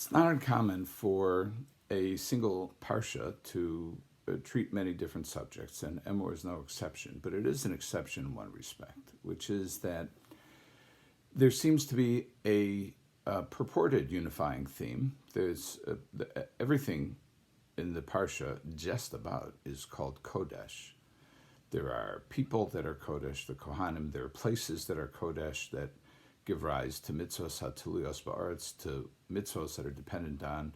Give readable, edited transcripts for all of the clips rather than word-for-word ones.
It's not uncommon for a single parsha to treat many different subjects, and Emor is no exception, but it is an exception in one respect, which is that there seems to be a purported unifying theme. There's everything in the parsha just about is called Kodesh. There are people that are Kodesh, the Kohanim. There are places that are Kodesh that give rise to mitzvos hatuliyos ba'aretz, to mitzvos that are dependent on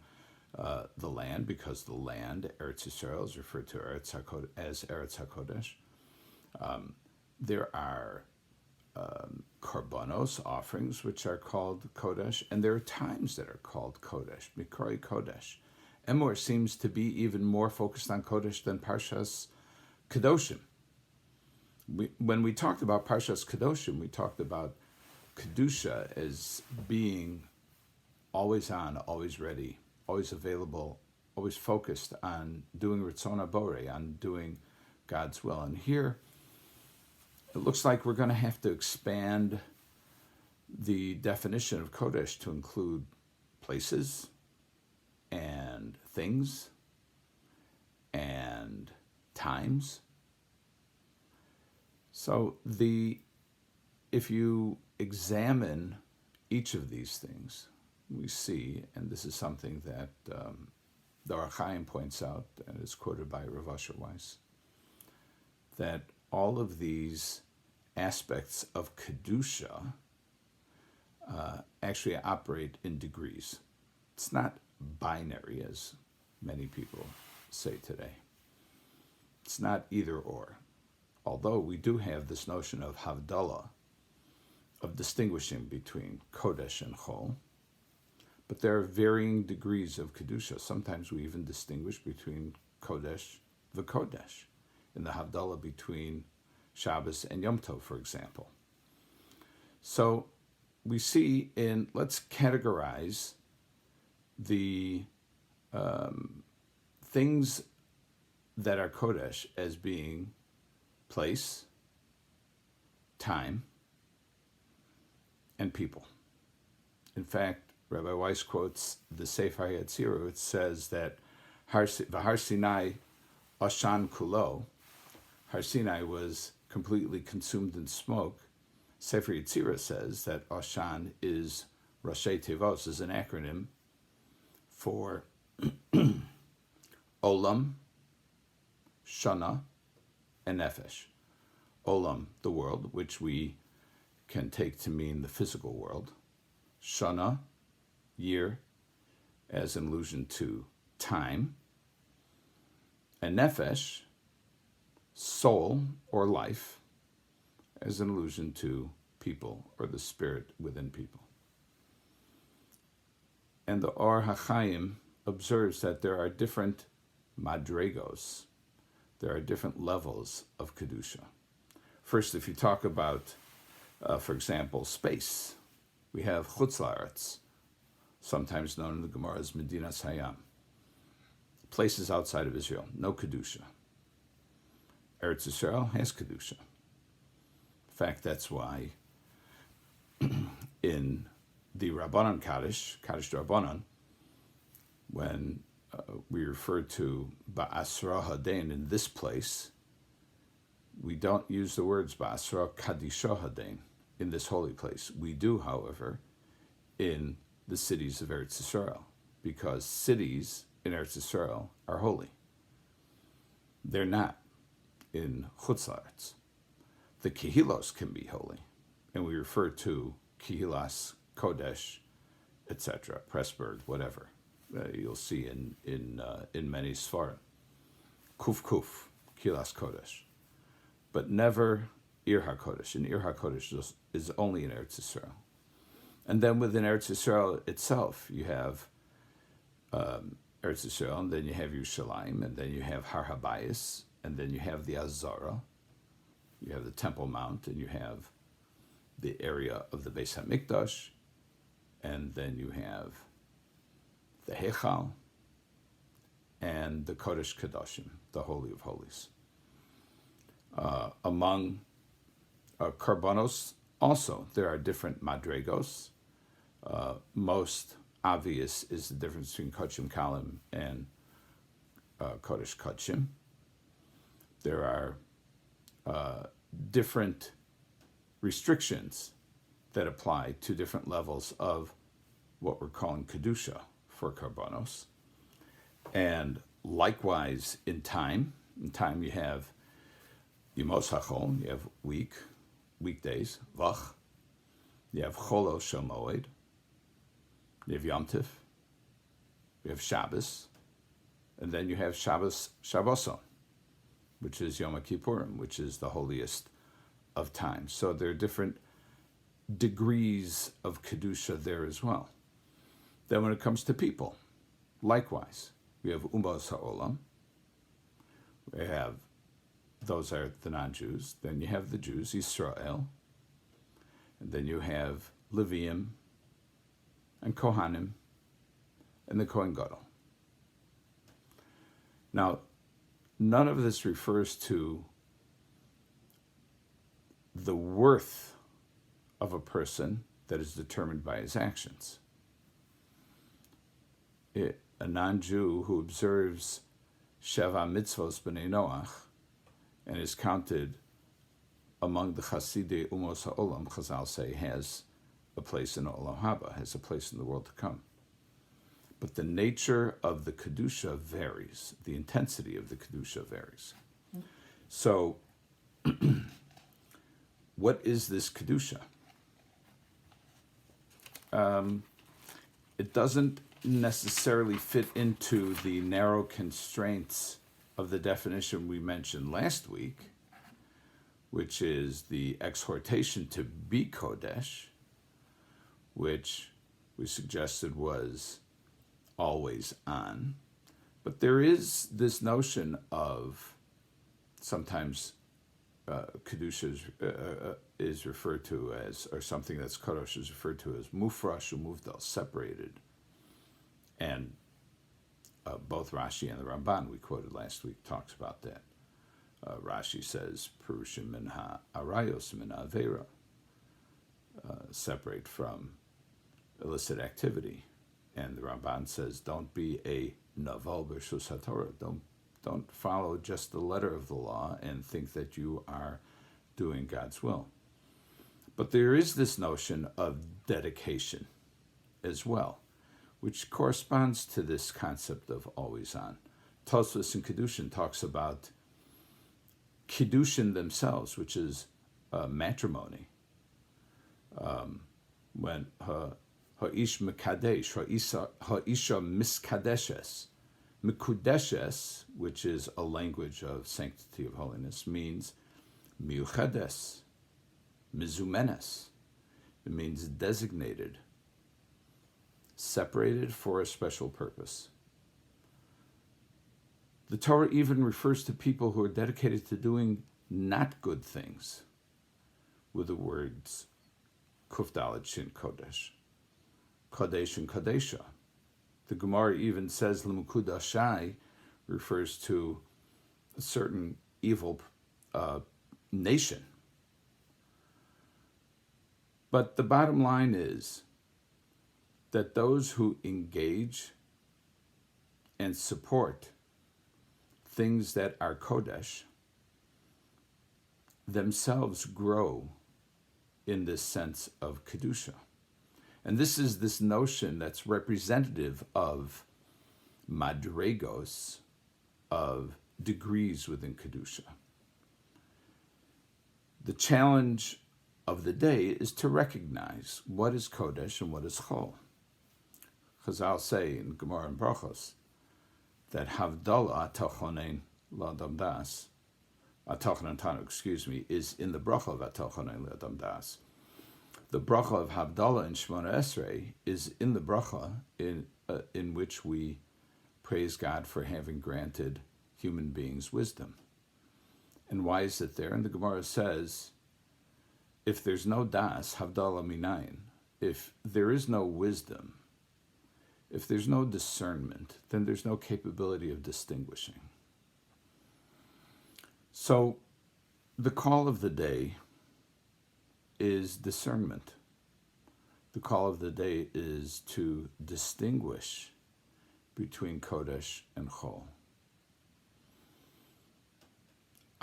the land, because the land, Eretz Yisrael, is referred to as Eretz HaKodesh. There are korbanos, offerings, which are called Kodesh, and there are times that are called Kodesh, Mikroi Kodesh. Emor seems to be even more focused on Kodesh than Parshas Kedoshim. When we talked about Parshas Kedoshim, we talked about Kedusha as being always on, always ready, always available, always focused on doing Ritzon HaBorei, on doing God's will. And here, it looks like we're going to have to expand the definition of Kodesh to include places and things and times. So if you examine each of these things, we see, and this is something that the Ohr HaChaim points out, and is quoted by Rav Asher Weiss, that all of these aspects of Kedusha actually operate in degrees. It's not binary, as many people say today. It's not either or. Although we do have this notion of Havdalah, of distinguishing between Kodesh and Chol, but there are varying degrees of Kedusha. Sometimes we even distinguish between Kodesh v'Kodesh, in the Havdalah between Shabbos and Yom Tov, for example. So we see let's categorize the things that are Kodesh as being place, time, and people. In fact, Rabbi Weiss quotes the Sefer Yetzirah. It says that Har Sinai Oshan Kulo, Har Sinai was completely consumed in smoke. Sefer Yetzirah says that Oshan is Rashi Tevos, is an acronym for Olam, Shana, and Nefesh. Olam, the world, which we can take to mean the physical world. Shana, year, as an allusion to time. And Nefesh, soul or life, as an allusion to people or the spirit within people. And the Ohr HaChaim observes that there are different madregos. There are different levels of Kedusha. First, if you talk about, for example, space, we have Chutz La'aretz, sometimes known in the Gemara as Medinas Hayam. Places outside of Israel, no Kedusha. Eretz Yisrael has Kedusha. In fact, that's why in the Rabbanan Kaddish Rabbanan, when we refer to Ba'asra Hadain in this place, we don't use the words Ba'asra Kadisha Hadain in this holy place. We do, however, in the cities of Eretz Yisrael, because cities in Eretz Yisrael are holy. They're not in Chutz La'aretz. The Kehilos can be holy, and we refer to Kehilas, Kodesh, etc., Pressburg, whatever. You'll see in many Sfarim. Kuf Kuf, Kehilas Kodesh. But never Ir HaKodesh. And Ir HaKodesh is only in Eretz Yisrael. And then within Eretz Yisrael itself, you have Eretz Yisrael, and then you have Yerushalayim, and then you have Har HaBayis, and then you have the Azara, you have the Temple Mount, and you have the area of the Beis HaMikdash, and then you have the Heichal, and the Kodesh Kedoshim, the Holy of Holies. Among Korbanos, also, there are different madregos. Most obvious is the difference between Kodshim Kalim and Kodesh Kodshim. There are different restrictions that apply to different levels of what we're calling Kedusha for Karbonos. And likewise, in time you have Yemos HaChol, you have weekdays, Vach, you have Cholo Shel Moed, you have Yom Tif, you have Shabbos, and then you have Shabboson, which is Yom Kippurim, which is the holiest of times. So there are different degrees of Kedusha there as well. Then when it comes to people, likewise, we have Ummos HaOlam, those are the non-Jews. Then you have the Jews, Yisrael, and then you have Leviim and Kohanim and the Kohen Gadol. Now, none of this refers to the worth of a person that is determined by his actions. A non-Jew who observes Sheva Mitzvos B'nai Noach and is counted among the Chasidei Umos HaOlam, Chazal say, has a place in Olam Haba, has a place in the world to come. But the nature of the Kedusha varies. The intensity of the Kedusha varies. So, what is this Kedusha? It doesn't necessarily fit into the narrow constraints of the definition we mentioned last week, which is the exhortation to be Kodesh, which we suggested was always on. But there is this notion of sometimes Kedusha is referred to as, or something that's Kodesh is referred to as Mufrash or Muvdal, separated. And both Rashi and the Ramban we quoted last week talks about that. Rashi says, Perushim min ha'arayos min ha'avera, separate from illicit activity. And the Ramban says, don't be a naval b'rshus haTorah. Don't follow just the letter of the law and think that you are doing God's will. But there is this notion of dedication as well, which corresponds to this concept of always on. Tosfos in Kedushin talks about Kedushin themselves, which is matrimony. When ha'ish mekadesh, ha'isha miskadeshes. Mikudeshes, which is a language of sanctity of holiness, means miuchades, mizumenes. It means designated, separated for a special purpose. The Torah even refers to people who are dedicated to doing not good things with the words Kuf Daled Shin Kodesh, Kodesh and Kodesha. The Gemara even says L'mukudashai refers to a certain evil nation. But the bottom line is that those who engage and support things that are Kodesh themselves grow in this sense of Kedusha. And this is this notion that's representative of madregos, of degrees within Kedusha. The challenge of the day is to recognize what is Kodesh and what is Chol. Chazal say in Gemara and Brachos that Havdalah Atochonen L'Adam Das, Atochonen Tanu, is in the bracha of Atochonen L'Adam Das. The bracha of Havdalah in Shemona Esrei is in the bracha in which we praise God for having granted human beings wisdom. And why is it there? And the Gemara says, if there's no das, Havdalah minayin, if there is no wisdom, if there's no discernment, then there's no capability of distinguishing. So the call of the day is discernment. The call of the day is to distinguish between Kodesh and Chol.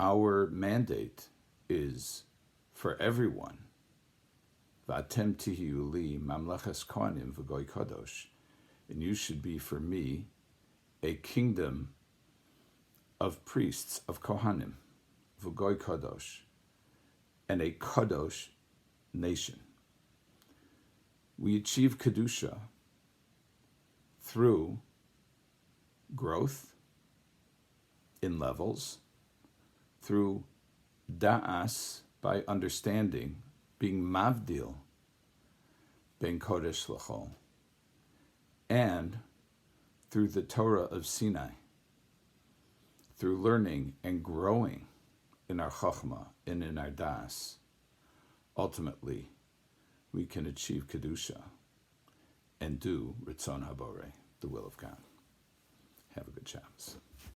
Our mandate is for everyone, V'atem tihiyu li mamleches kohanim v'goy kadosh, and you should be for me a kingdom of priests, of kohanim, v'goy kadosh, and a kadosh nation. We achieve kedusha through growth in levels, through da'as, by understanding, being mavdil, ben kodesh l'chol, and through the Torah of Sinai, through learning and growing in our chachma and in our da'as. Ultimately, we can achieve kedusha and do Ritzon HaBorei, the will of God. Have a good Shabbos.